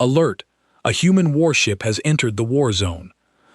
Alert! A human warship has entered the war zone.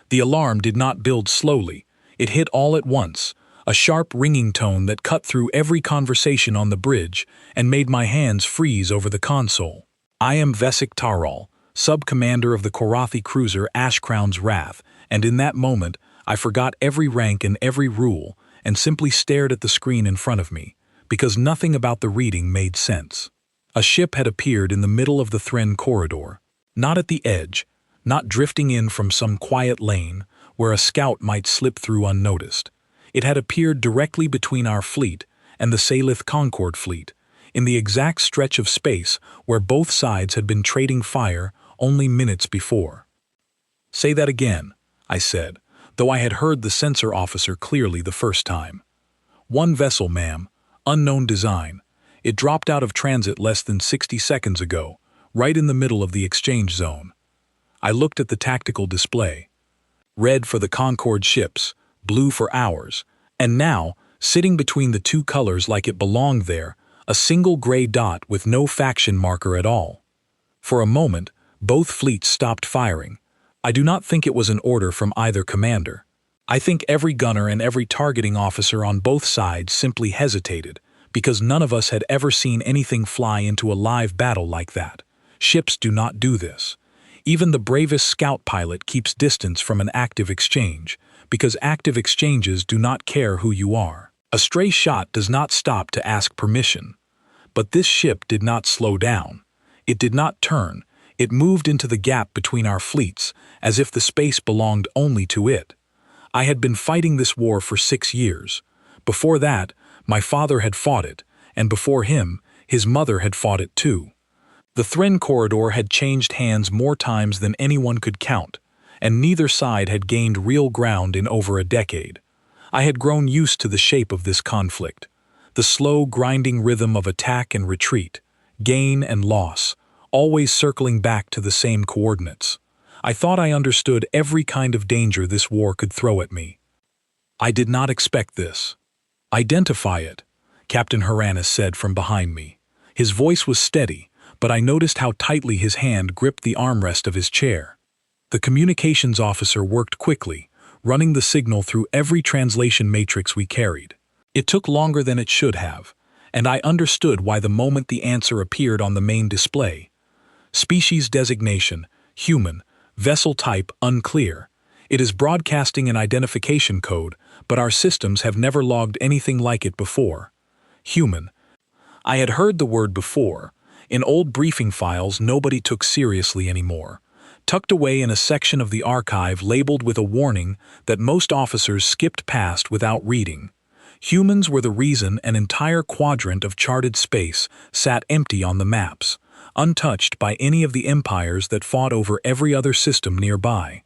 The alarm did not build slowly. It hit all at once, a sharp ringing tone that cut through every conversation on the bridge and made my hands freeze over the console. I am Vesik Taral, sub-commander of the Korathi cruiser Ashcrown's Wrath, and in that moment, I forgot every rank and every rule and simply stared at the screen in front of me, because nothing about the reading made sense. A ship had appeared in the middle of the Thren corridor, not at the edge, not drifting in from some quiet lane where a scout might slip through unnoticed. It had appeared directly between our fleet and the Salith Concord fleet, in the exact stretch of space where both sides had been trading fire only minutes before. "Say that again," I said, though I had heard the sensor officer clearly the first time. "One vessel, ma'am, unknown design. It dropped out of transit less than 60 seconds ago, right in the middle of the exchange zone." I looked at the tactical display. Red for the Concord ships, blue for ours, and now, sitting between the two colors like it belonged there, a single gray dot with no faction marker at all. For a moment, both fleets stopped firing. I do not think it was an order from either commander. I think every gunner and every targeting officer on both sides simply hesitated, because none of us had ever seen anything fly into a live battle like that. Ships do not do this. Even the bravest scout pilot keeps distance from an active exchange, because active exchanges do not care who you are. A stray shot does not stop to ask permission. But this ship did not slow down. It did not turn. It moved into the gap between our fleets, as if the space belonged only to it. I had been fighting this war for 6 years. Before that, my father had fought it, and before him, his mother had fought it too. The Thren corridor had changed hands more times than anyone could count, and neither side had gained real ground in over a decade. I had grown used to the shape of this conflict, the slow, grinding rhythm of attack and retreat, gain and loss, always circling back to the same coordinates. I thought I understood every kind of danger this war could throw at me. I did not expect this. "Identify it," Captain Haranis said from behind me. His voice was steady, but I noticed how tightly his hand gripped the armrest of his chair. The communications officer worked quickly, running the signal through every translation matrix we carried. It took longer than it should have, and I understood why the moment the answer appeared on the main display. Species designation, human, vessel type, unclear. It is broadcasting an identification code, but our systems have never logged anything like it before. Human. I had heard the word before. In old briefing files nobody took seriously anymore, tucked away in a section of the archive labeled with a warning that most officers skipped past without reading. Humans were the reason an entire quadrant of charted space sat empty on the maps, untouched by any of the empires that fought over every other system nearby.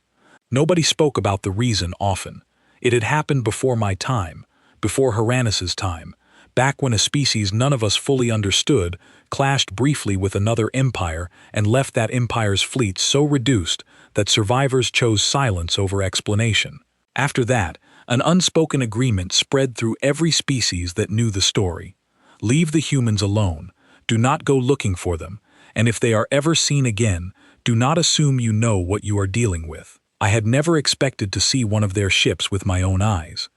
Nobody spoke about the reason often. It had happened before my time, before Haranis's time, back when a species none of us fully understood clashed briefly with another empire and left that empire's fleet so reduced that survivors chose silence over explanation. After that, an unspoken agreement spread through every species that knew the story. Leave the humans alone, do not go looking for them, and if they are ever seen again, do not assume you know what you are dealing with. I had never expected to see one of their ships with my own eyes.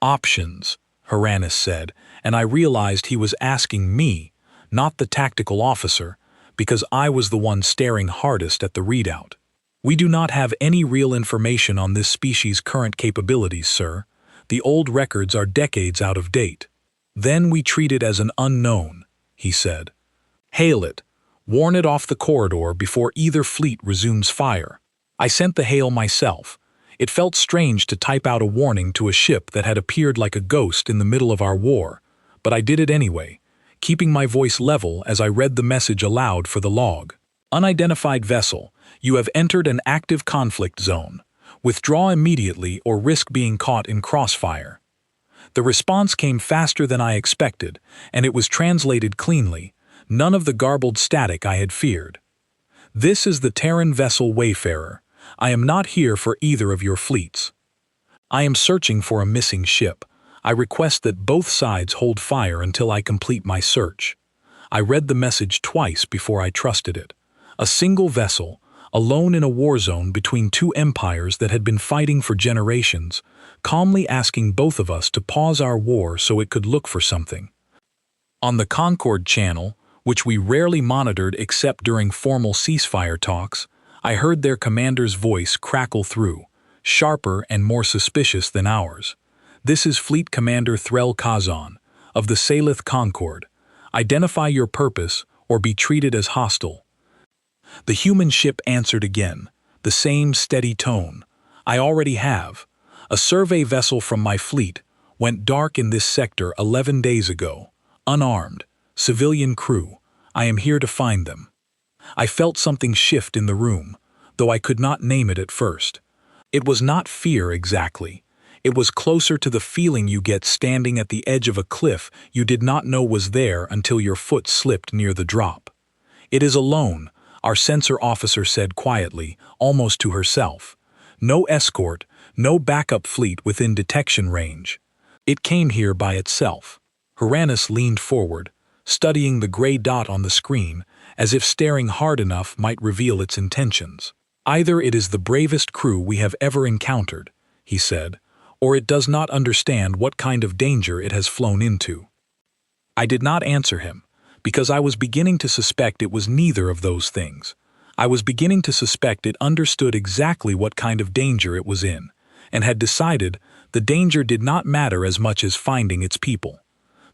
"Options," Haranis said, and I realized he was asking me, not the tactical officer, because I was the one staring hardest at the readout. "We do not have any real information on this species' current capabilities, sir. The old records are decades out of date." "Then we treat it as an unknown," he said. "Hail it. Warn it off the corridor before either fleet resumes fire." I sent the hail myself. It felt strange to type out a warning to a ship that had appeared like a ghost in the middle of our war, but I did it anyway, keeping my voice level as I read the message aloud for the log. "Unidentified vessel, you have entered an active conflict zone. Withdraw immediately or risk being caught in crossfire." The response came faster than I expected, and it was translated cleanly, none of the garbled static I had feared. "This is the Terran vessel Wayfarer. I am not here for either of your fleets. I am searching for a missing ship. I request that both sides hold fire until I complete my search." I read the message twice before I trusted it. A single vessel, alone in a war zone between two empires that had been fighting for generations, calmly asking both of us to pause our war so it could look for something. On the Concord channel, which we rarely monitored except during formal ceasefire talks, I heard their commander's voice crackle through, sharper and more suspicious than ours. "This is Fleet Commander Threl Kazan, of the Salith Concord. Identify your purpose or be treated as hostile." The human ship answered again, the same steady tone. "I already have. A survey vessel from my fleet went dark in this sector 11 days ago. Unarmed, civilian crew. I am here to find them." I felt something shift in the room, though I could not name it at first. It was not fear exactly. It was closer to the feeling you get standing at the edge of a cliff you did not know was there until your foot slipped near the drop. "It is alone," our sensor officer said quietly, almost to herself. "No escort, no backup fleet within detection range. It came here by itself." Haranis leaned forward, studying the gray dot on the screen, as if staring hard enough might reveal its intentions. "Either it is the bravest crew we have ever encountered," he said, "or it does not understand what kind of danger it has flown into." I did not answer him, because I was beginning to suspect it was neither of those things. I was beginning to suspect it understood exactly what kind of danger it was in, and had decided the danger did not matter as much as finding its people.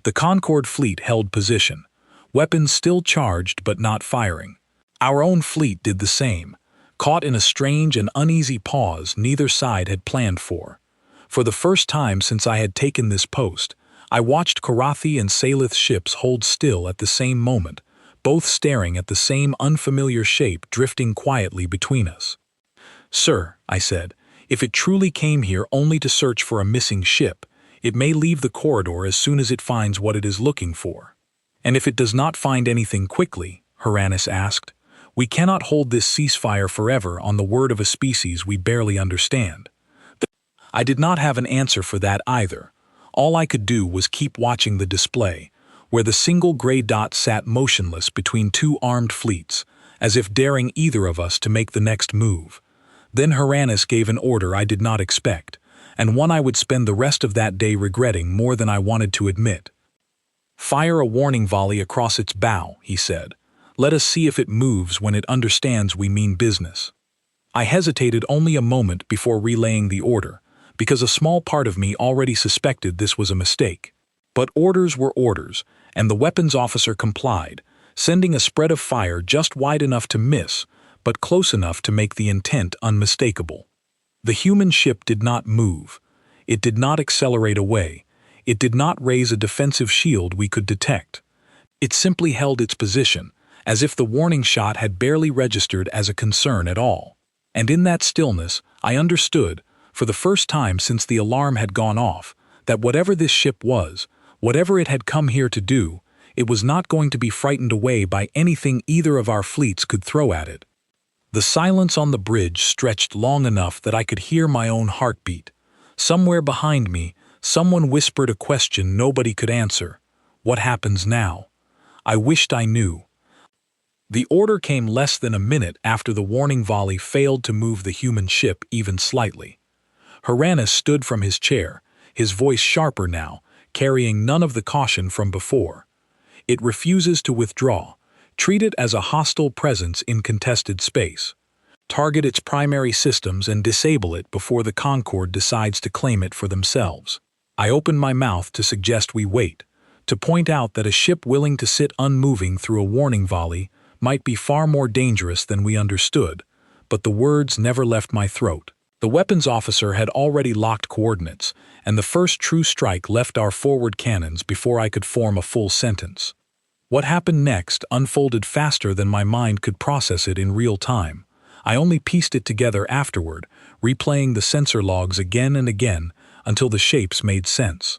The Concord fleet held position, weapons still charged but not firing. Our own fleet did the same, caught in a strange and uneasy pause neither side had planned for. For the first time since I had taken this post, I watched Karathi and Salith ships hold still at the same moment, both staring at the same unfamiliar shape drifting quietly between us. "Sir," I said, "if it truly came here only to search for a missing ship, it may leave the corridor as soon as it finds what it is looking for." "And if it does not find anything quickly," Haranis asked, "we cannot hold this ceasefire forever on the word of a species we barely understand." I did not have an answer for that either. All I could do was keep watching the display, where the single gray dot sat motionless between two armed fleets, as if daring either of us to make the next move. Then Haranis gave an order I did not expect, and one I would spend the rest of that day regretting more than I wanted to admit. "Fire a warning volley across its bow," he said. "Let us see if it moves when it understands we mean business." I hesitated only a moment before relaying the order, because a small part of me already suspected this was a mistake. But orders were orders, and the weapons officer complied, sending a spread of fire just wide enough to miss, but close enough to make the intent unmistakable. The human ship did not move. It did not accelerate away. It did not raise a defensive shield we could detect. It simply held its position, as if the warning shot had barely registered as a concern at all. And in that stillness, I understood, for the first time since the alarm had gone off, that whatever this ship was, whatever it had come here to do, it was not going to be frightened away by anything either of our fleets could throw at it. The silence on the bridge stretched long enough that I could hear my own heartbeat. Somewhere behind me, someone whispered a question nobody could answer. What happens now? I wished I knew. The order came less than a minute after the warning volley failed to move the human ship even slightly. Haranis stood from his chair, his voice sharper now, carrying none of the caution from before. "It refuses to withdraw. Treat it as a hostile presence in contested space. Target its primary systems and disable it before the Concord decides to claim it for themselves." I opened my mouth to suggest we wait, to point out that a ship willing to sit unmoving through a warning volley might be far more dangerous than we understood, but the words never left my throat. The weapons officer had already locked coordinates, and the first true strike left our forward cannons before I could form a full sentence. What happened next unfolded faster than my mind could process it in real time. I only pieced it together afterward, replaying the sensor logs again and again until the shapes made sense.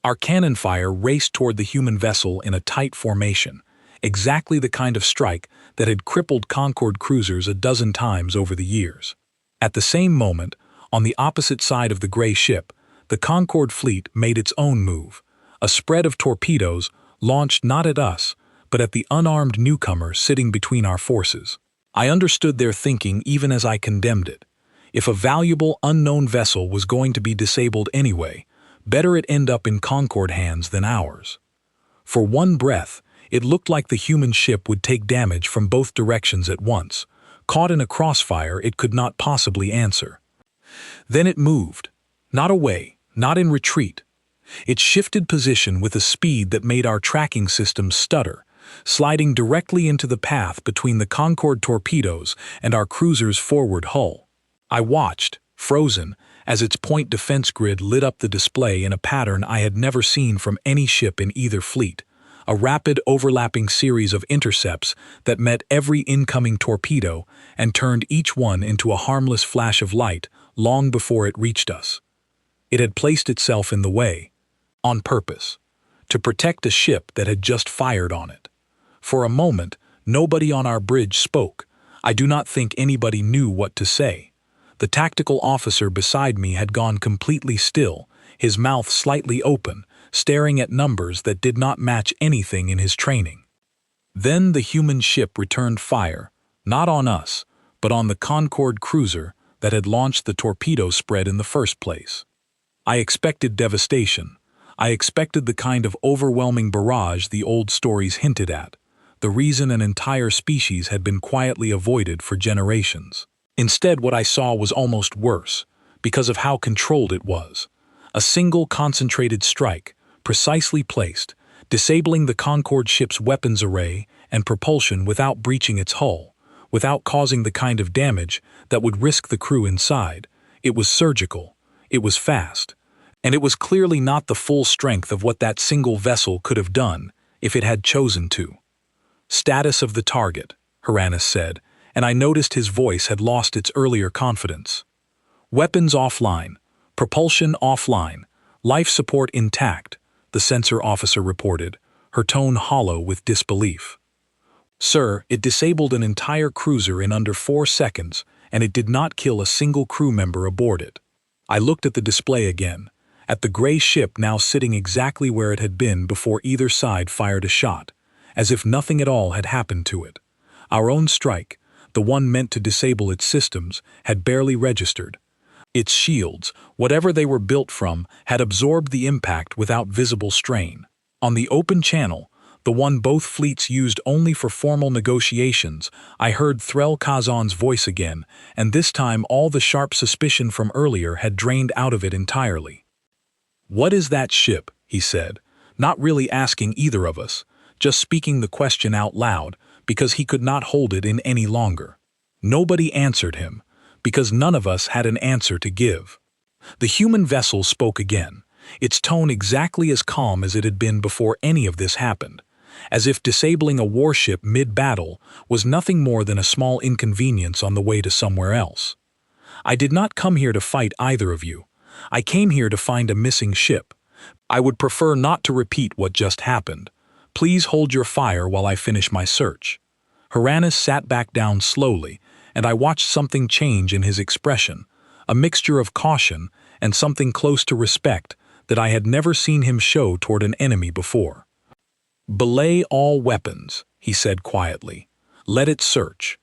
Our cannon fire raced toward the human vessel in a tight formation, exactly the kind of strike that had crippled Concord cruisers a dozen times over the years. At the same moment, on the opposite side of the gray ship, the Concord fleet made its own move, a spread of torpedoes launched not at us, but at the unarmed newcomer sitting between our forces. I understood their thinking even as I condemned it. If a valuable, unknown vessel was going to be disabled anyway, better it end up in Concord hands than ours. For one breath, it looked like the human ship would take damage from both directions at once. Caught in a crossfire it could not possibly answer. Then it moved. Not away, not in retreat. It shifted position with a speed that made our tracking systems stutter, sliding directly into the path between the Concorde torpedoes and our cruiser's forward hull. I watched, frozen, as its point defense grid lit up the display in a pattern I had never seen from any ship in either fleet, a rapid overlapping series of intercepts that met every incoming torpedo and turned each one into a harmless flash of light long before it reached us. It had placed itself in the way, on purpose, to protect a ship that had just fired on it. For a moment, nobody on our bridge spoke. I do not think anybody knew what to say. The tactical officer beside me had gone completely still, his mouth slightly open, staring at numbers that did not match anything in his training. Then the human ship returned fire, not on us, but on the Concorde cruiser that had launched the torpedo spread in the first place. I expected devastation. I expected the kind of overwhelming barrage the old stories hinted at, the reason an entire species had been quietly avoided for generations. Instead, what I saw was almost worse, because of how controlled it was. A single concentrated strike, precisely placed, disabling the Concorde ship's weapons array and propulsion without breaching its hull, without causing the kind of damage that would risk the crew inside. It was surgical, it was fast, and it was clearly not the full strength of what that single vessel could have done if it had chosen to. "Status of the target," Haranis said, and I noticed his voice had lost its earlier confidence. "Weapons offline, propulsion offline, life support intact," the sensor officer reported, her tone hollow with disbelief. "Sir, it disabled an entire cruiser in under 4 seconds, and it did not kill a single crew member aboard it." I looked at the display again, at the gray ship now sitting exactly where it had been before either side fired a shot, as if nothing at all had happened to it. Our own strike, the one meant to disable its systems, had barely registered. Its shields, whatever they were built from, had absorbed the impact without visible strain. On the open channel, the one both fleets used only for formal negotiations, I heard Threl Kazan's voice again, and this time all the sharp suspicion from earlier had drained out of it entirely. "What is that ship?" he said, not really asking either of us, just speaking the question out loud, because he could not hold it in any longer. Nobody answered him, because none of us had an answer to give. The human vessel spoke again, its tone exactly as calm as it had been before any of this happened, as if disabling a warship mid-battle was nothing more than a small inconvenience on the way to somewhere else. "I did not come here to fight either of you. I came here to find a missing ship. I would prefer not to repeat what just happened. Please hold your fire while I finish my search." Haranis sat back down slowly, and I watched something change in his expression, a mixture of caution and something close to respect that I had never seen him show toward an enemy before. "Belay all weapons," he said quietly. "Let it search."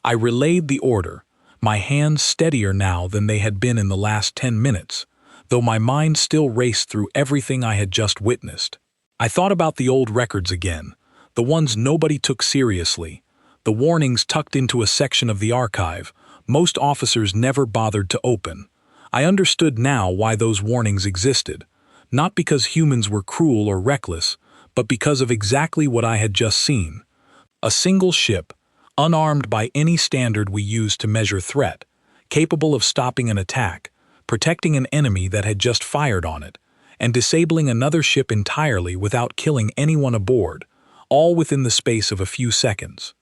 I relayed the order, my hands steadier now than they had been in the last 10 minutes, though my mind still raced through everything I had just witnessed. I thought about the old records again, the ones nobody took seriously, the warnings tucked into a section of the archive most officers never bothered to open. I understood now why those warnings existed, not because humans were cruel or reckless, but because of exactly what I had just seen. A single ship, unarmed by any standard we use to measure threat, capable of stopping an attack, protecting an enemy that had just fired on it, and disabling another ship entirely without killing anyone aboard, all within the space of a few seconds.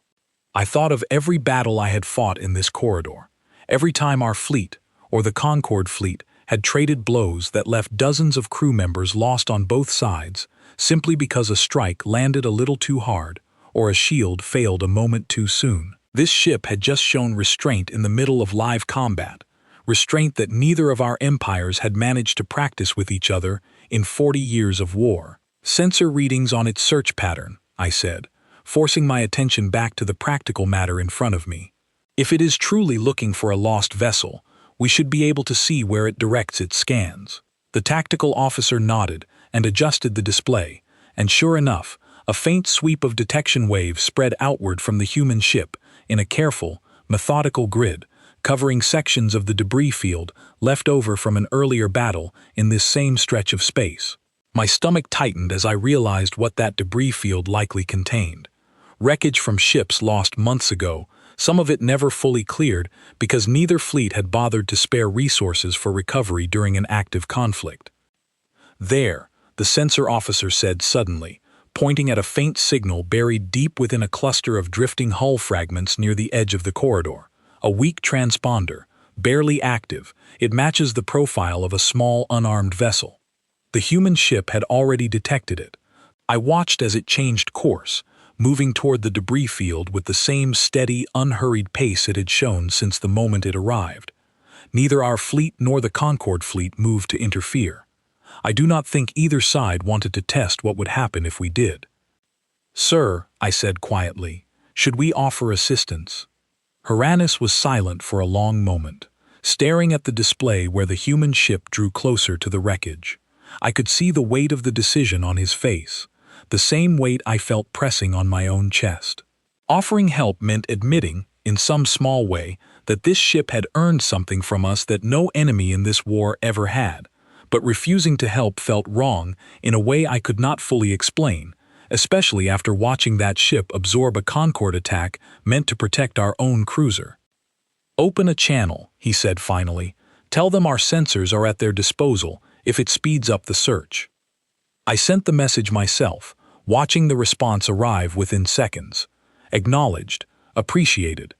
I thought of every battle I had fought in this corridor, every time our fleet, or the Concorde fleet, had traded blows that left dozens of crew members lost on both sides, simply because a strike landed a little too hard, or a shield failed a moment too soon. This ship had just shown restraint in the middle of live combat, restraint that neither of our empires had managed to practice with each other in 40 years of war. "Sensor readings on its search pattern," I said, forcing my attention back to the practical matter in front of me. If it is truly looking for a lost vessel, we should be able to see where it directs its scans. The tactical officer nodded and adjusted the display, and sure enough, a faint sweep of detection waves spread outward from the human ship in a careful, methodical grid, covering sections of the debris field left over from an earlier battle in this same stretch of space. My stomach tightened as I realized what that debris field likely contained. Wreckage from ships lost months ago, some of it never fully cleared because neither fleet had bothered to spare resources for recovery during an active conflict. There, the sensor officer said suddenly, pointing at a faint signal buried deep within a cluster of drifting hull fragments near the edge of the corridor. A weak transponder, barely active, it matches the profile of a small unarmed vessel. The human ship had already detected it. I watched as it changed course, moving toward the debris field with the same steady, unhurried pace it had shown since the moment it arrived. Neither our fleet nor the Concorde fleet moved to interfere. I do not think either side wanted to test what would happen if we did. "Sir," I said quietly, "should we offer assistance?" Haranis was silent for a long moment, staring at the display where the human ship drew closer to the wreckage. I could see the weight of the decision on his face, the same weight I felt pressing on my own chest. Offering help meant admitting, in some small way, that this ship had earned something from us that no enemy in this war ever had, but refusing to help felt wrong in a way I could not fully explain, especially after watching that ship absorb a Concorde attack meant to protect our own cruiser. "Open a channel," he said finally. "Tell them our sensors are at their disposal if it speeds up the search." I sent the message myself, watching the response arrive within seconds. Acknowledged, appreciated.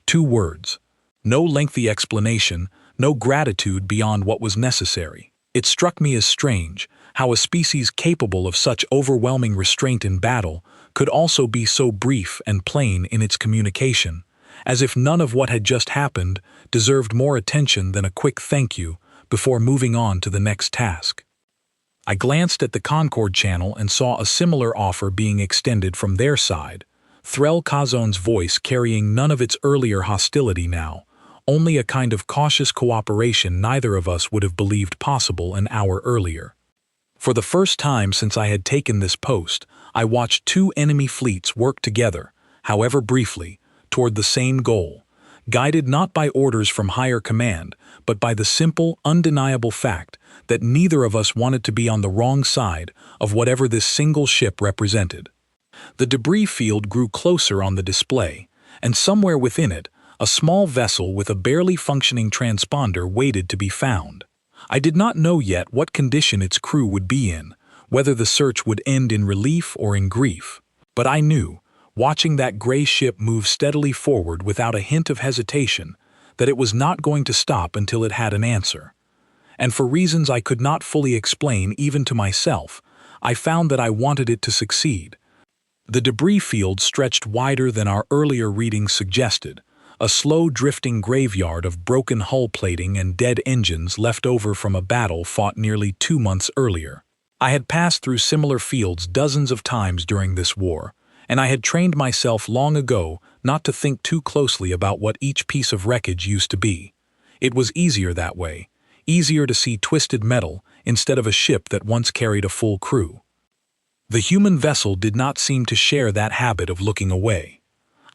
2 words. No lengthy explanation, no gratitude beyond what was necessary. It struck me as strange how a species capable of such overwhelming restraint in battle could also be so brief and plain in its communication, as if none of what had just happened deserved more attention than a quick thank you before moving on to the next task. I glanced at the Concorde channel and saw a similar offer being extended from their side, Threl Kazon's voice carrying none of its earlier hostility now, only a kind of cautious cooperation neither of us would have believed possible an hour earlier. For the first time since I had taken this post, I watched 2 enemy fleets work together, however briefly, toward the same goal, guided not by orders from higher command, but by the simple, undeniable fact that neither of us wanted to be on the wrong side of whatever this single ship represented. The debris field grew closer on the display, and somewhere within it, a small vessel with a barely functioning transponder waited to be found. I did not know yet what condition its crew would be in, whether the search would end in relief or in grief, but I knew, watching that gray ship move steadily forward without a hint of hesitation, that it was not going to stop until it had an answer. And for reasons I could not fully explain even to myself, I found that I wanted it to succeed. The debris field stretched wider than our earlier readings suggested, a slow drifting graveyard of broken hull plating and dead engines left over from a battle fought nearly 2 months earlier. I had passed through similar fields dozens of times during this war, and I had trained myself long ago not to think too closely about what each piece of wreckage used to be. It was easier that way, easier to see twisted metal instead of a ship that once carried a full crew. The human vessel did not seem to share that habit of looking away.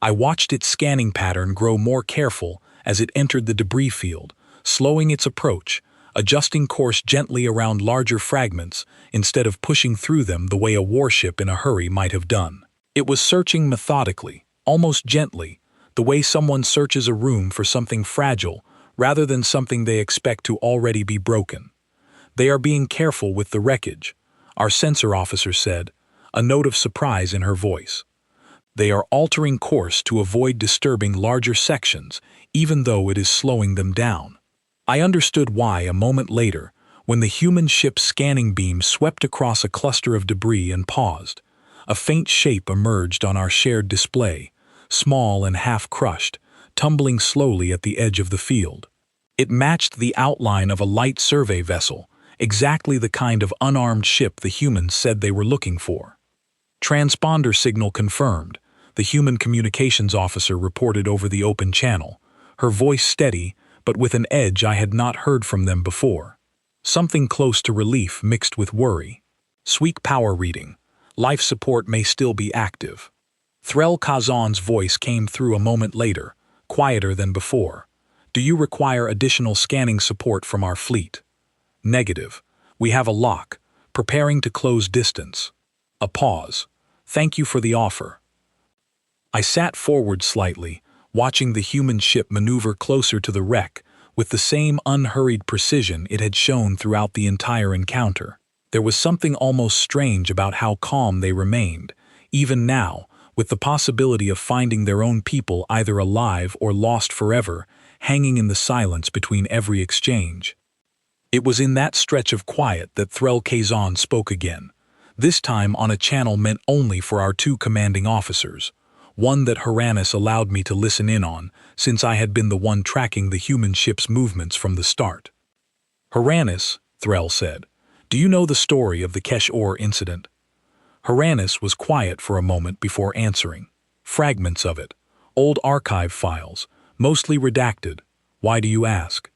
I watched its scanning pattern grow more careful as it entered the debris field, slowing its approach, adjusting course gently around larger fragments instead of pushing through them the way a warship in a hurry might have done. It was searching methodically, almost gently, the way someone searches a room for something fragile rather than something they expect to already be broken. "They are being careful with the wreckage," our sensor officer said, a note of surprise in her voice. "They are altering course to avoid disturbing larger sections, even though it is slowing them down." I understood why a moment later, when the human ship's scanning beam swept across a cluster of debris and paused. A faint shape emerged on our shared display, small and half-crushed, tumbling slowly at the edge of the field. It matched the outline of a light survey vessel, exactly the kind of unarmed ship the humans said they were looking for. Transponder signal confirmed, the human communications officer reported over the open channel, her voice steady, but with an edge I had not heard from them before. Something close to relief mixed with worry. Sweet power reading. Life support may still be active. Threll Kazan's voice came through a moment later, quieter than before. Do you require additional scanning support from our fleet? Negative. We have a lock. Preparing to close distance. A pause. Thank you for the offer. I sat forward slightly, watching the human ship maneuver closer to the wreck, with the same unhurried precision it had shown throughout the entire encounter. There was something almost strange about how calm they remained, even now, with the possibility of finding their own people either alive or lost forever, hanging in the silence between every exchange. It was in that stretch of quiet that Threll Kazan spoke again, this time on a channel meant only for our two commanding officers, one that Haranis allowed me to listen in on, since I had been the one tracking the human ship's movements from the start. Haranis, Threll said, do you know the story of the Kesh-Or incident? Haranis was quiet for a moment before answering. Fragments of it. Old archive files, mostly redacted. Why do you ask?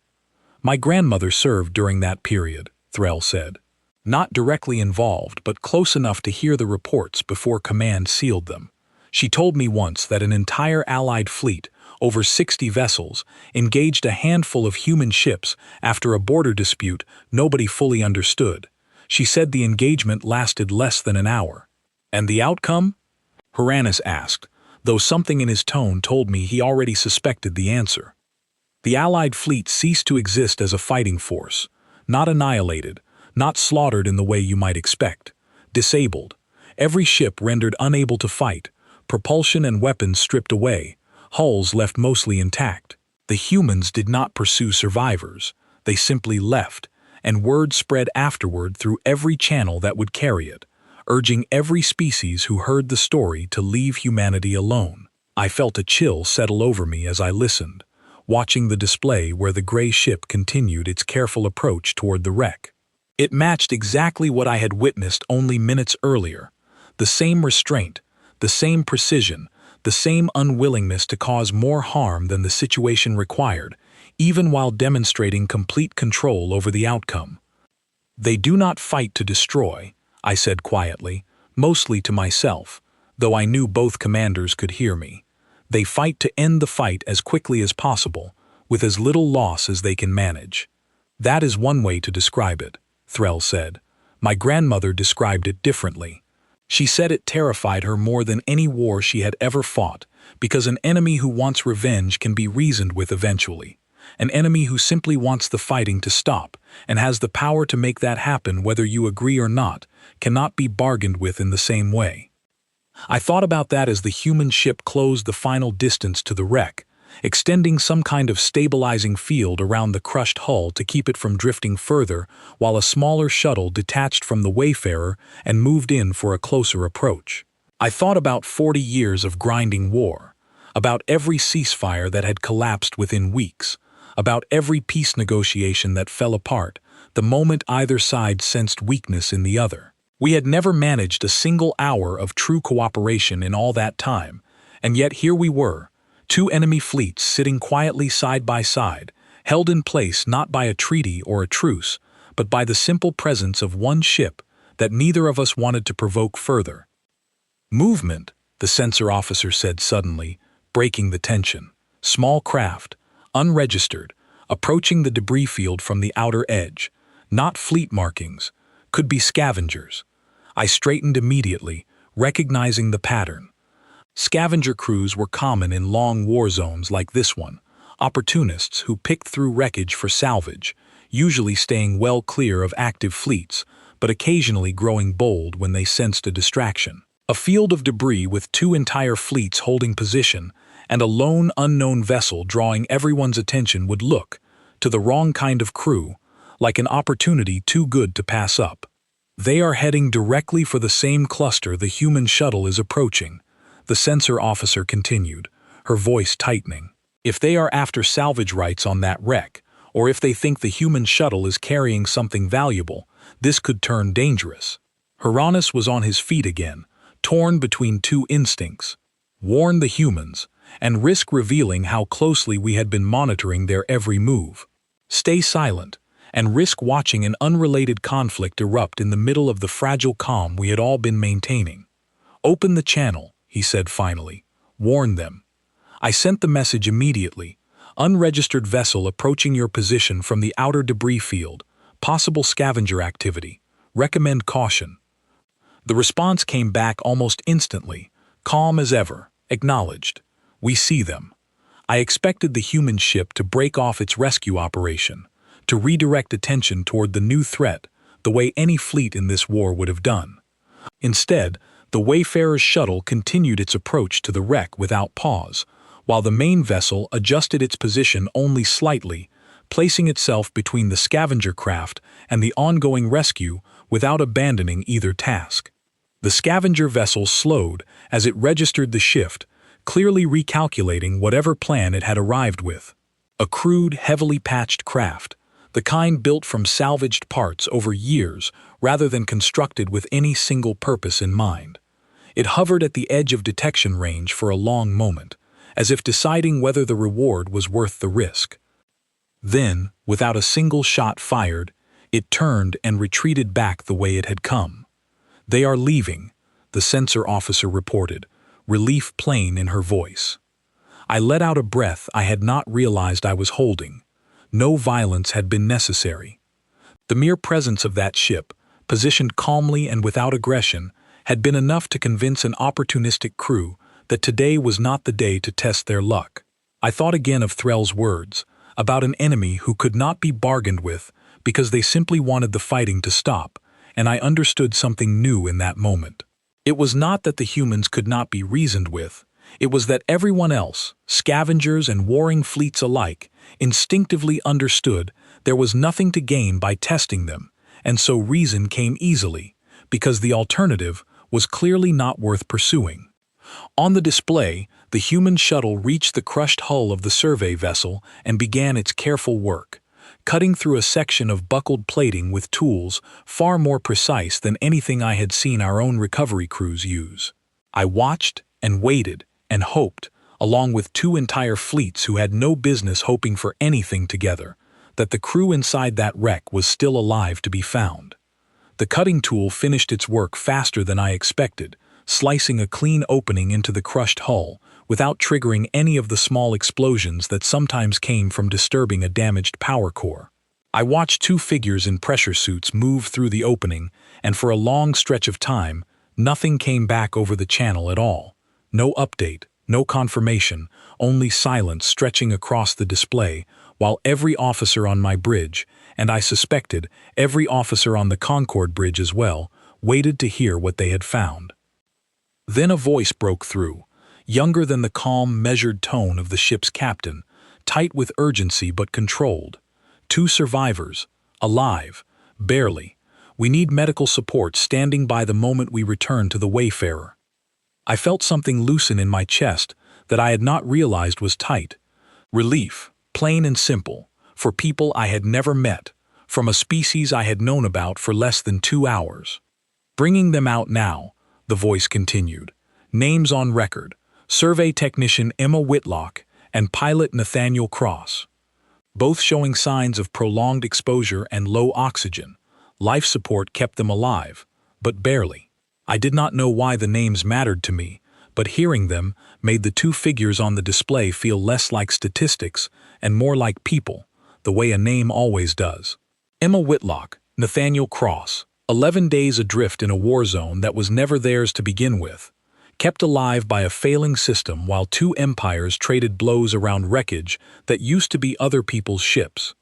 My grandmother served during that period, Threll said. Not directly involved, but close enough to hear the reports before command sealed them. She told me once that an entire Allied fleet, over 60 vessels, engaged a handful of human ships after a border dispute nobody fully understood. She said the engagement lasted less than an hour. And the outcome? Haranis asked, though something in his tone told me he already suspected the answer. The Allied fleet ceased to exist as a fighting force, not annihilated, not slaughtered in the way you might expect, disabled, every ship rendered unable to fight, propulsion and weapons stripped away, hulls left mostly intact. The humans did not pursue survivors, they simply left, and word spread afterward through every channel that would carry it, urging every species who heard the story to leave humanity alone. I felt a chill settle over me as I listened, watching the display where the gray ship continued its careful approach toward the wreck. It matched exactly what I had witnessed only minutes earlier. The same restraint, the same precision, the same unwillingness to cause more harm than the situation required, even while demonstrating complete control over the outcome. They do not fight to destroy, I said quietly, mostly to myself, though I knew both commanders could hear me. They fight to end the fight as quickly as possible, with as little loss as they can manage. That is one way to describe it, Threll said. My grandmother described it differently. She said it terrified her more than any war she had ever fought, because an enemy who wants revenge can be reasoned with eventually. An enemy who simply wants the fighting to stop, and has the power to make that happen whether you agree or not, cannot be bargained with in the same way. I thought about that as the human ship closed the final distance to the wreck, extending some kind of stabilizing field around the crushed hull to keep it from drifting further, while a smaller shuttle detached from the Wayfarer and moved in for a closer approach. I thought about 40 years of grinding war, about every ceasefire that had collapsed within weeks, about every peace negotiation that fell apart the moment either side sensed weakness in the other. We had never managed a single hour of true cooperation in all that time, and yet here we were, two enemy fleets sitting quietly side by side, held in place not by a treaty or a truce, but by the simple presence of one ship that neither of us wanted to provoke further. Movement, the sensor officer said suddenly, breaking the tension. Small craft, unregistered, approaching the debris field from the outer edge. Not fleet markings, could be scavengers. I straightened immediately, recognizing the pattern. Scavenger crews were common in long war zones like this one, opportunists who picked through wreckage for salvage, usually staying well clear of active fleets, but occasionally growing bold when they sensed a distraction. A field of debris with two entire fleets holding position and a lone unknown vessel drawing everyone's attention would look, to the wrong kind of crew, like an opportunity too good to pass up. They are heading directly for the same cluster the human shuttle is approaching, the sensor officer continued, her voice tightening. If they are after salvage rights on that wreck, or if they think the human shuttle is carrying something valuable, this could turn dangerous. Haranis was on his feet again, torn between two instincts: warn the humans, and risk revealing how closely we had been monitoring their every move. Stay silent, and risk watching an unrelated conflict erupt in the middle of the fragile calm we had all been maintaining. Open the channel, he said finally. Warn them. I sent the message immediately. Unregistered vessel approaching your position from the outer debris field. Possible scavenger activity. Recommend caution. The response came back almost instantly, calm as ever. Acknowledged. We see them. I expected the human ship to break off its rescue operation, to redirect attention toward the new threat, the way any fleet in this war would have done. Instead, the Wayfarer's shuttle continued its approach to the wreck without pause, while the main vessel adjusted its position only slightly, placing itself between the scavenger craft and the ongoing rescue without abandoning either task. The scavenger vessel slowed as it registered the shift, clearly recalculating whatever plan it had arrived with. A crude, heavily patched craft, the kind built from salvaged parts over years rather than constructed with any single purpose in mind. It hovered at the edge of detection range for a long moment, as if deciding whether the reward was worth the risk. Then, without a single shot fired, it turned and retreated back the way it had come. They are leaving, the sensor officer reported, relief plain in her voice. I let out a breath I had not realized I was holding. No violence had been necessary. The mere presence of that ship, positioned calmly and without aggression, had been enough to convince an opportunistic crew that today was not the day to test their luck. I thought again of Threll's words, about an enemy who could not be bargained with because they simply wanted the fighting to stop, and I understood something new in that moment. It was not that the humans could not be reasoned with, it was that everyone else, scavengers and warring fleets alike, instinctively understood there was nothing to gain by testing them, and so reason came easily, because the alternative was clearly not worth pursuing. On the display, the human shuttle reached the crushed hull of the survey vessel and began its careful work, cutting through a section of buckled plating with tools far more precise than anything I had seen our own recovery crews use. I watched and waited and hoped, along with two entire fleets who had no business hoping for anything together, that the crew inside that wreck was still alive to be found. The cutting tool finished its work faster than I expected, slicing a clean opening into the crushed hull without triggering any of the small explosions that sometimes came from disturbing a damaged power core. I watched two figures in pressure suits move through the opening, and for a long stretch of time, nothing came back over the channel at all. No update, no confirmation, only silence stretching across the display, while every officer on my bridge, and I suspected every officer on the Concorde bridge as well, waited to hear what they had found. Then a voice broke through, younger than the calm, measured tone of the ship's captain, tight with urgency but controlled. Two survivors, alive, barely. We need medical support standing by the moment we return to the Wayfarer. I felt something loosen in my chest that I had not realized was tight. Relief, plain and simple, for people I had never met, from a species I had known about for less than 2 hours. Bringing them out now, the voice continued. Names on record: Survey Technician Emma Whitlock and Pilot Nathaniel Cross. Both showing signs of prolonged exposure and low oxygen. Life support kept them alive, but barely. I did not know why the names mattered to me, but hearing them made the two figures on the display feel less like statistics and more like people, the way a name always does. Emma Whitlock, Nathaniel Cross, 11 days adrift in a war zone that was never theirs to begin with, kept alive by a failing system while two empires traded blows around wreckage that used to be other people's ships.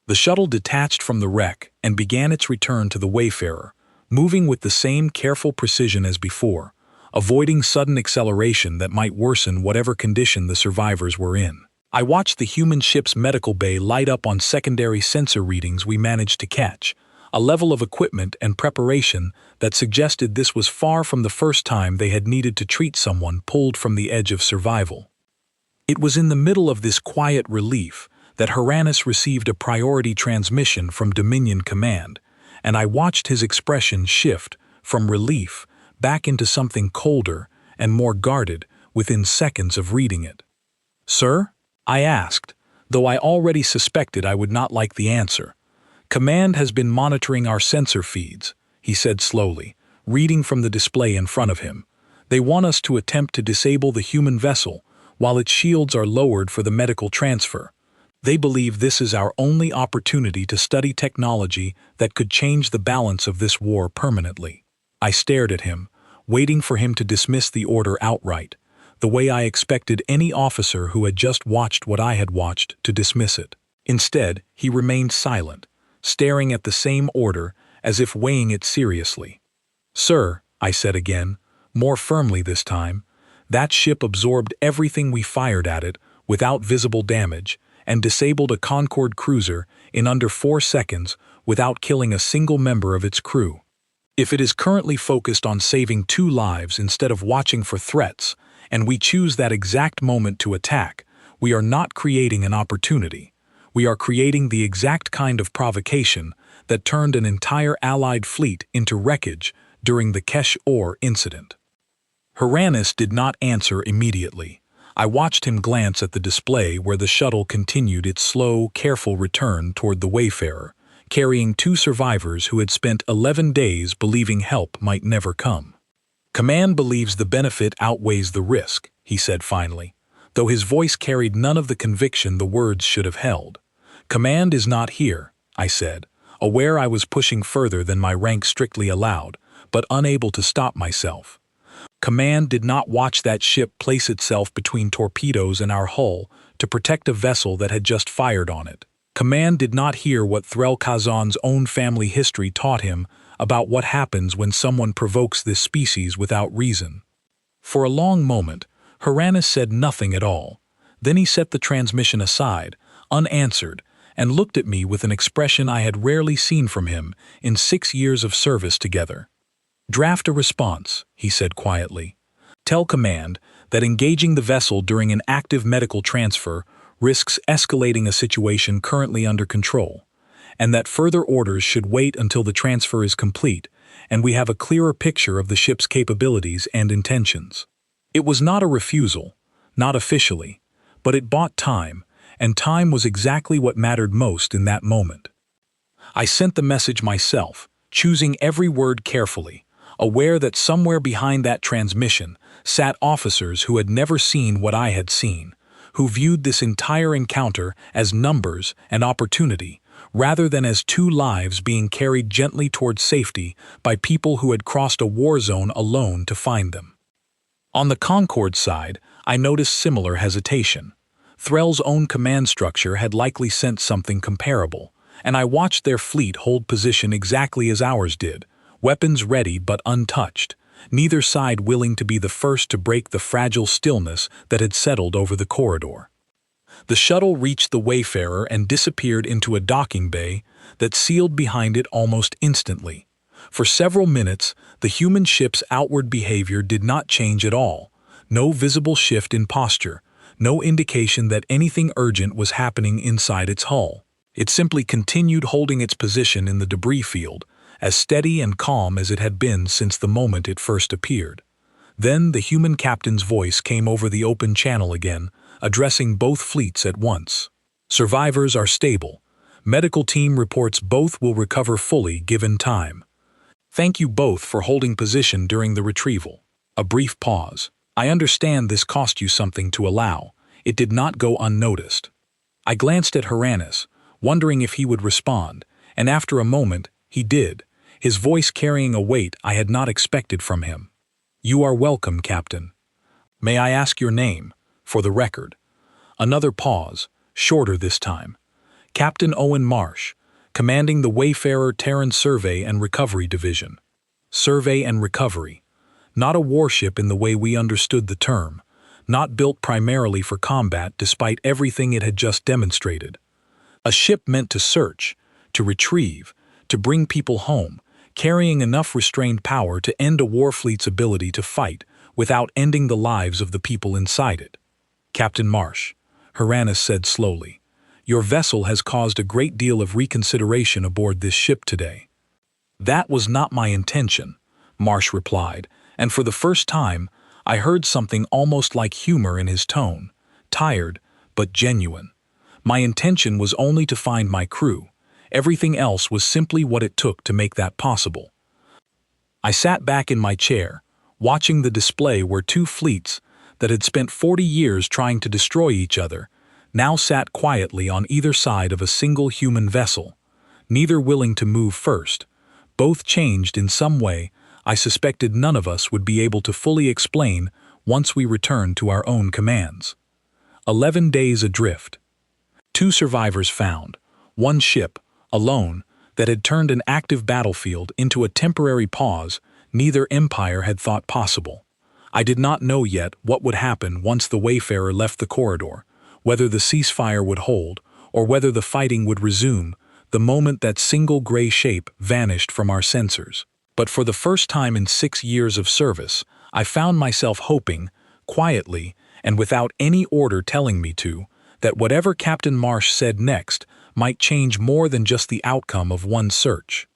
The shuttle detached from the wreck and began its return to the Wayfarer, moving with the same careful precision as before, avoiding sudden acceleration that might worsen whatever condition the survivors were in. I watched the human ship's medical bay light up on secondary sensor readings we managed to catch, a level of equipment and preparation that suggested this was far from the first time they had needed to treat someone pulled from the edge of survival. It was in the middle of this quiet relief that Haranis received a priority transmission from Dominion Command, and I watched his expression shift from relief, back into something colder and more guarded within seconds of reading it. "Sir?" I asked, though I already suspected I would not like the answer. "Command has been monitoring our sensor feeds," he said slowly, reading from the display in front of him. "They want us to attempt to disable the human vessel while its shields are lowered for the medical transfer. They believe this is our only opportunity to study technology that could change the balance of this war permanently." I stared at him, waiting for him to dismiss the order outright, the way I expected any officer who had just watched what I had watched to dismiss it. Instead, he remained silent, staring at the same order as if weighing it seriously. "Sir," I said again, more firmly this time, "that ship absorbed everything we fired at it without visible damage and disabled a Concorde cruiser in under 4 seconds without killing a single member of its crew. If it is currently focused on saving 2 lives instead of watching for threats, and we choose that exact moment to attack, we are not creating an opportunity. We are creating the exact kind of provocation that turned an entire Allied fleet into wreckage during the Kesh-Or incident." Haranis did not answer immediately. I watched him glance at the display where the shuttle continued its slow, careful return toward the Wayfarer, carrying 2 survivors who had spent 11 days believing help might never come. "Command believes the benefit outweighs the risk," he said finally, though his voice carried none of the conviction the words should have held. "Command is not here," I said, aware I was pushing further than my rank strictly allowed, but unable to stop myself. "Command did not watch that ship place itself between torpedoes and our hull to protect a vessel that had just fired on it. Command did not hear what Threl Kazan's own family history taught him about what happens when someone provokes this species without reason." For a long moment, Haranis said nothing at all. Then he set the transmission aside, unanswered, and looked at me with an expression I had rarely seen from him in 6 years of service together. "Draft a response," he said quietly. "Tell Command that engaging the vessel during an active medical transfer risks escalating a situation currently under control, and that further orders should wait until the transfer is complete and we have a clearer picture of the ship's capabilities and intentions." It was not a refusal, not officially, but it bought time, and time was exactly what mattered most in that moment. I sent the message myself, choosing every word carefully, aware that somewhere behind that transmission sat officers who had never seen what I had seen, who viewed this entire encounter as numbers and opportunity, rather than as 2 lives being carried gently toward safety by people who had crossed a war zone alone to find them. On the Concorde side, I noticed similar hesitation. Threl's own command structure had likely sent something comparable, and I watched their fleet hold position exactly as ours did, weapons ready but untouched, neither side willing to be the first to break the fragile stillness that had settled over the corridor. The shuttle reached the Wayfarer and disappeared into a docking bay that sealed behind it almost instantly. For several minutes, the human ship's outward behavior did not change at all. No visible shift in posture, no indication that anything urgent was happening inside its hull. It simply continued holding its position in the debris field, as steady and calm as it had been since the moment it first appeared. Then the human captain's voice came over the open channel again, addressing both fleets at once. "Survivors are stable. Medical team reports both will recover fully given time. Thank you both for holding position during the retrieval." A brief pause. "I understand this cost you something to allow. It did not go unnoticed." I glanced at Haranis, wondering if he would respond, and after a moment, he did, his voice carrying a weight I had not expected from him. "You are welcome, Captain. May I ask your name, for the record?" Another pause, shorter this time. "Captain Owen Marsh, commanding the Wayfarer Terran Survey and Recovery Division." Survey and recovery. Not a warship in the way we understood the term, not built primarily for combat despite everything it had just demonstrated. A ship meant to search, to retrieve, to bring people home, carrying enough restrained power to end a war fleet's ability to fight without ending the lives of the people inside it. "Captain Marsh," Haranis said slowly, "your vessel has caused a great deal of reconsideration aboard this ship today." "That was not my intention," Marsh replied, And for the first time, I heard something almost like humor in his tone, tired, but genuine. My intention was only to find my crew. Everything else was simply what it took to make that possible. I sat back in my chair, watching the display where two fleets that had spent 40 years trying to destroy each other now sat quietly on either side of a single human vessel, neither willing to move first. Both changed in some way I suspected none of us would be able to fully explain once we returned to our own commands. 11 days adrift. 2 survivors found, one ship, alone, that had turned an active battlefield into a temporary pause neither empire had thought possible. I did not know yet what would happen once the Wayfarer left the corridor, whether the ceasefire would hold, or whether the fighting would resume the moment that single gray shape vanished from our sensors. But for the first time in 6 years of service, I found myself hoping, quietly and without any order telling me to, that whatever Captain Marsh said next might change more than just the outcome of one search.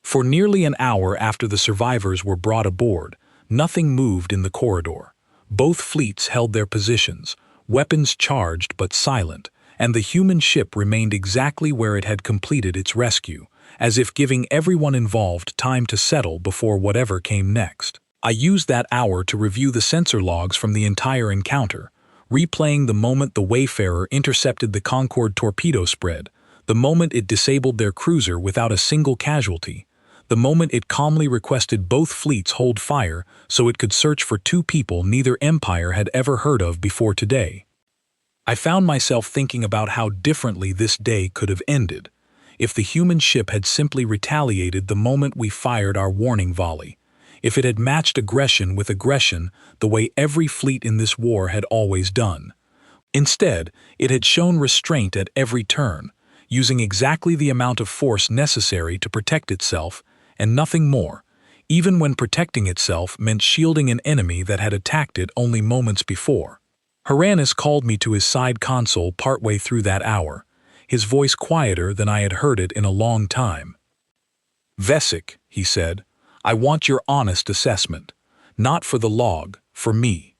For nearly an hour after the survivors were brought aboard, nothing moved in the corridor. Both fleets held their positions, weapons charged but silent, and the human ship remained exactly where it had completed its rescue, as if giving everyone involved time to settle before whatever came next. I used that hour to review the sensor logs from the entire encounter, replaying the moment the Wayfarer intercepted the Concorde torpedo spread, the moment it disabled their cruiser without a single casualty, the moment it calmly requested both fleets hold fire so it could search for 2 people neither empire had ever heard of before today. I found myself thinking about how differently this day could have ended, if the human ship had simply retaliated the moment we fired our warning volley, if it had matched aggression with aggression the way every fleet in this war had always done. Instead, it had shown restraint at every turn, using exactly the amount of force necessary to protect itself and nothing more, even when protecting itself meant shielding an enemy that had attacked it only moments before. Haranis called me to his side console partway through that hour, his voice quieter than I had heard it in a long time. "Vesic," he said, "I want your honest assessment. Not for the log, for me."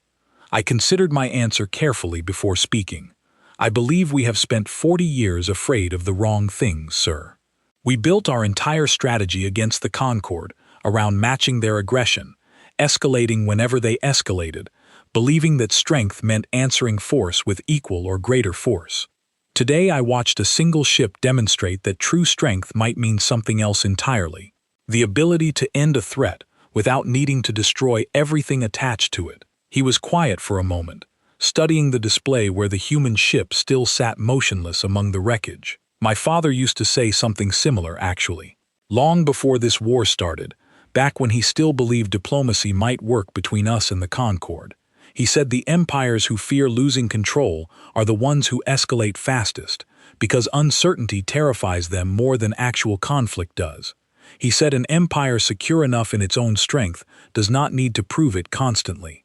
I considered my answer carefully before speaking. "I believe we have spent 40 years afraid of the wrong things, sir. We built our entire strategy against the Concorde around matching their aggression, escalating whenever they escalated, believing that strength meant answering force with equal or greater force. Today I watched a single ship demonstrate that true strength might mean something else entirely. The ability to end a threat without needing to destroy everything attached to it." He was quiet for a moment, studying the display where the human ship still sat motionless among the wreckage. "My father used to say something similar, actually. Long before this war started, back when he still believed diplomacy might work between us and the Concorde. He said the empires who fear losing control are the ones who escalate fastest, because uncertainty terrifies them more than actual conflict does. He said an empire secure enough in its own strength does not need to prove it constantly."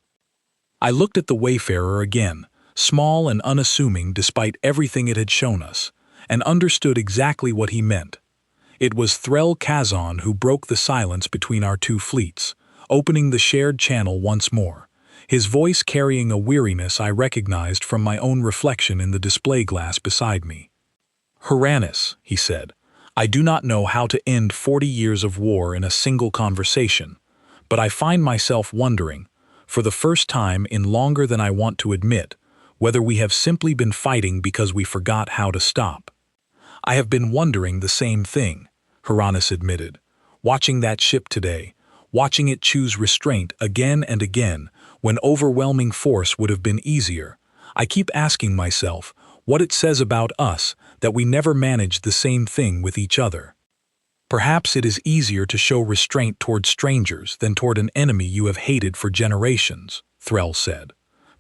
I looked at the Wayfarer again, small and unassuming despite everything it had shown us, and understood exactly what he meant. It was Threl Kazan who broke the silence between our 2 fleets, opening the shared channel once more, his voice carrying a weariness I recognized from my own reflection in the display glass beside me. "Haranis," he said, "I do not know how to end 40 years of war in a single conversation, but I find myself wondering, for the first time in longer than I want to admit, whether we have simply been fighting because we forgot how to stop." "I have been wondering the same thing," Haranis admitted. "Watching that ship today, watching it choose restraint again and again when overwhelming force would have been easier, I keep asking myself what it says about us that we never managed the same thing with each other. Perhaps it is easier to show restraint toward strangers than toward an enemy you have hated for generations," Threl said.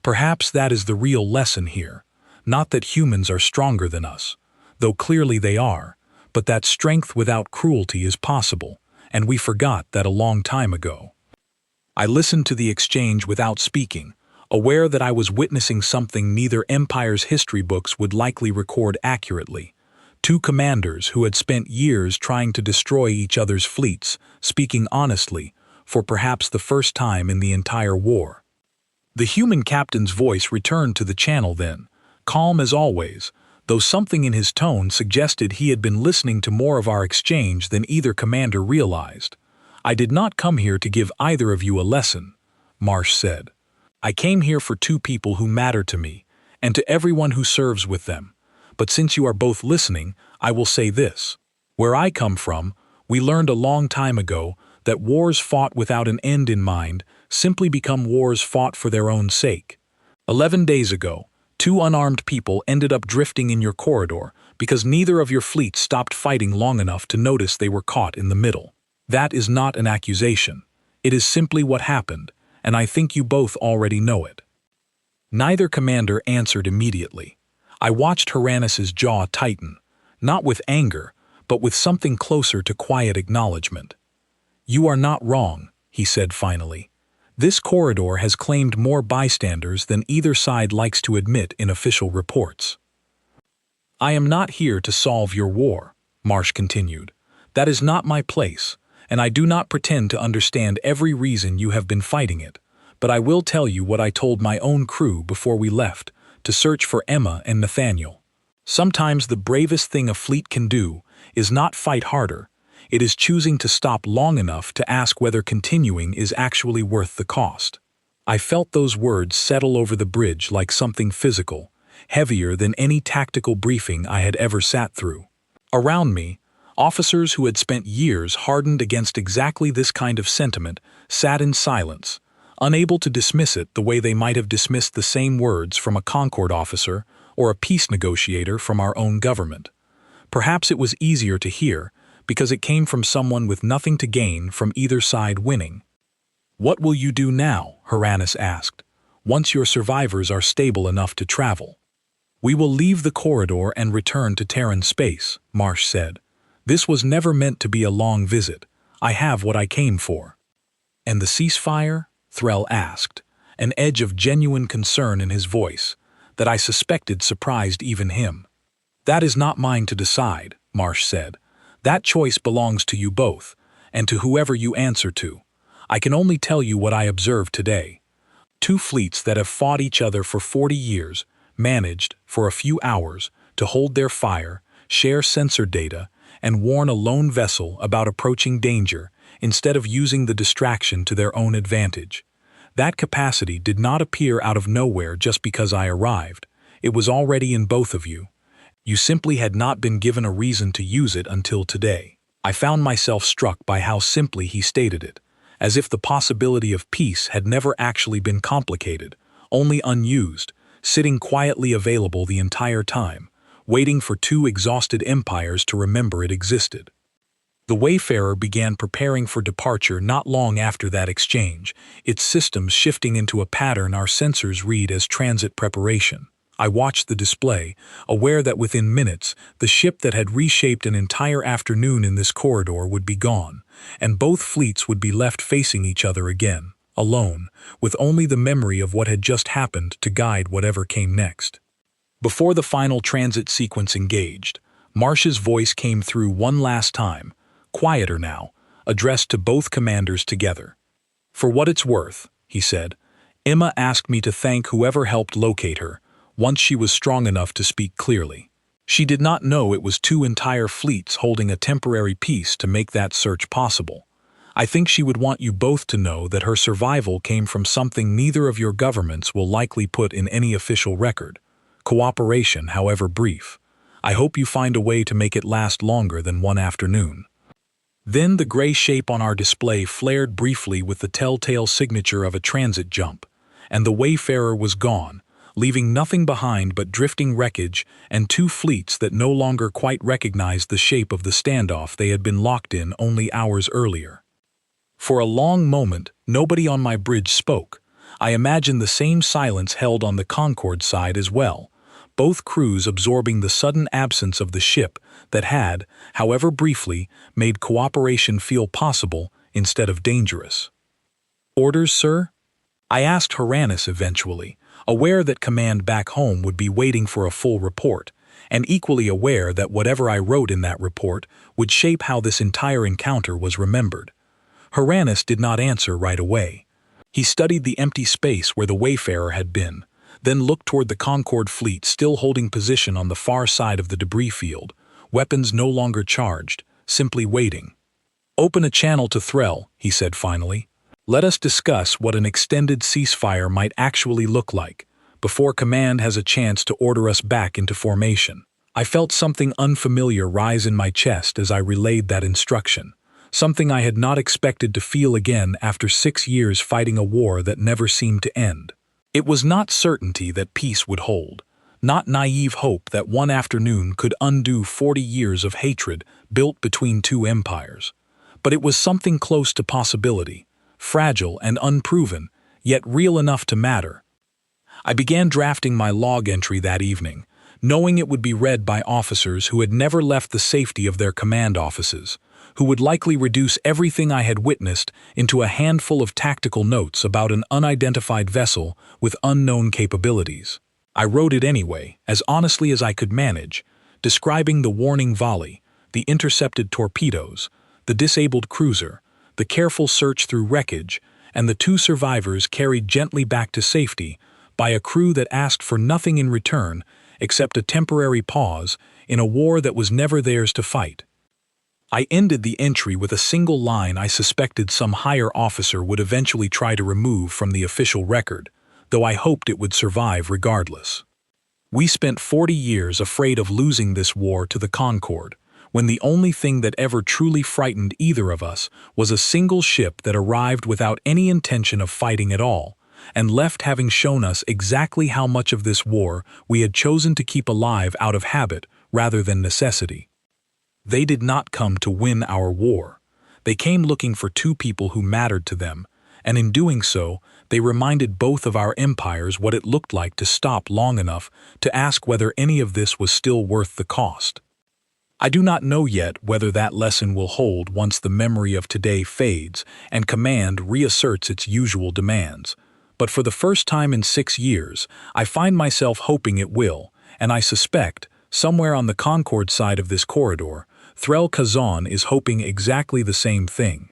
"Perhaps that is the real lesson here, not that humans are stronger than us, though clearly they are, but that strength without cruelty is possible, and we forgot that a long time ago." I listened to the exchange without speaking, aware that I was witnessing something neither empire's history books would likely record accurately. 2 commanders who had spent years trying to destroy each other's fleets, speaking honestly, for perhaps the first time in the entire war. The human captain's voice returned to the channel then, calm as always, though something in his tone suggested he had been listening to more of our exchange than either commander realized. "I did not come here to give either of you a lesson," Marsh said. "I came here for two people who matter to me, and to everyone who serves with them. But since you are both listening, I will say this. Where I come from, we learned a long time ago that wars fought without an end in mind simply become wars fought for their own sake. 11 days ago, two unarmed people ended up drifting in your corridor because neither of your fleets stopped fighting long enough to notice they were caught in the middle. That is not an accusation. It is simply what happened, and I think you both already know it." Neither commander answered immediately. I watched Haranis's jaw tighten, not with anger, but with something closer to quiet acknowledgement. "You are not wrong," he said finally. "This corridor has claimed more bystanders than either side likes to admit in official reports." "I am not here to solve your war," Marsh continued. "That is not my place, and I do not pretend to understand every reason you have been fighting it, but I will tell you what I told my own crew before we left, to search for Emma and Nathaniel. Sometimes the bravest thing a fleet can do is not fight harder. It is choosing to stop long enough to ask whether continuing is actually worth the cost." I felt those words settle over the bridge like something physical, heavier than any tactical briefing I had ever sat through. Around me, officers who had spent years hardened against exactly this kind of sentiment sat in silence, unable to dismiss it the way they might have dismissed the same words from a Concord officer or a peace negotiator from our own government. Perhaps it was easier to hear because it came from someone with nothing to gain from either side winning. "What will you do now?" Haranis asked, "once your survivors are stable enough to travel?" "We will leave the corridor and return to Terran space," Marsh said. "This was never meant to be a long visit. I have what I came for." "And the ceasefire?" Threll asked, an edge of genuine concern in his voice that I suspected surprised even him. "That is not mine to decide," Marsh said. "That choice belongs to you both, and to whoever you answer to. I can only tell you what I observed today. Two fleets that have fought each other for 40 years managed, for a few hours, to hold their fire, share sensor data, and warn a lone vessel about approaching danger instead of using the distraction to their own advantage. That capacity did not appear out of nowhere just because I arrived. It was already in both of you. You simply had not been given a reason to use it until today." I found myself struck by how simply he stated it, as if the possibility of peace had never actually been complicated, only unused, sitting quietly available the entire time, waiting for two exhausted empires to remember it existed. The Wayfarer began preparing for departure not long after that exchange, its systems shifting into a pattern our sensors read as transit preparation. I watched the display, aware that within minutes, the ship that had reshaped an entire afternoon in this corridor would be gone, and both fleets would be left facing each other again, alone, with only the memory of what had just happened to guide whatever came next. Before the final transit sequence engaged, Marsh's voice came through one last time, quieter now, addressed to both commanders together. "For what it's worth," he said, "Emma asked me to thank whoever helped locate her, once she was strong enough to speak clearly. She did not know it was two entire fleets holding a temporary peace to make that search possible. I think she would want you both to know that her survival came from something neither of your governments will likely put in any official record. Cooperation, however brief. I hope you find a way to make it last longer than one afternoon." Then the gray shape on our display flared briefly with the telltale signature of a transit jump, and the Wayfarer was gone, leaving nothing behind but drifting wreckage and two fleets that no longer quite recognized the shape of the standoff they had been locked in only hours earlier. For a long moment, nobody on my bridge spoke. I imagined the same silence held on the Concorde side as well, both crews absorbing the sudden absence of the ship that had, however briefly, made cooperation feel possible instead of dangerous. "Orders, sir?" I asked Haranis eventually, aware that command back home would be waiting for a full report, and equally aware that whatever I wrote in that report would shape how this entire encounter was remembered. Haranis did not answer right away. He studied the empty space where the Wayfarer had been, then looked toward the Concorde fleet still holding position on the far side of the debris field, weapons no longer charged, simply waiting. "Open a channel to Threll," he said finally. "Let us discuss what an extended ceasefire might actually look like, before Command has a chance to order us back into formation." I felt something unfamiliar rise in my chest as I relayed that instruction, something I had not expected to feel again after 6 years fighting a war that never seemed to end. It was not certainty that peace would hold, not naive hope that one afternoon could undo 40 years of hatred built between two empires. But it was something close to possibility, fragile and unproven, yet real enough to matter. I began drafting my log entry that evening, knowing it would be read by officers who had never left the safety of their command offices, who would likely reduce everything I had witnessed into a handful of tactical notes about an unidentified vessel with unknown capabilities. I wrote it anyway, as honestly as I could manage, describing the warning volley, the intercepted torpedoes, the disabled cruiser, the careful search through wreckage, and the 2 survivors carried gently back to safety by a crew that asked for nothing in return except a temporary pause in a war that was never theirs to fight. I ended the entry with a single line I suspected some higher officer would eventually try to remove from the official record, though I hoped it would survive regardless. "We spent 40 years afraid of losing this war to the Concorde, when the only thing that ever truly frightened either of us was a single ship that arrived without any intention of fighting at all, and left having shown us exactly how much of this war we had chosen to keep alive out of habit rather than necessity. They did not come to win our war. They came looking for 2 people who mattered to them, and in doing so, they reminded both of our empires what it looked like to stop long enough to ask whether any of this was still worth the cost. I do not know yet whether that lesson will hold once the memory of today fades and Command reasserts its usual demands. But for the first time in 6 years, I find myself hoping it will, and I suspect, somewhere on the Concorde side of this corridor, Threll Kazan is hoping exactly the same thing.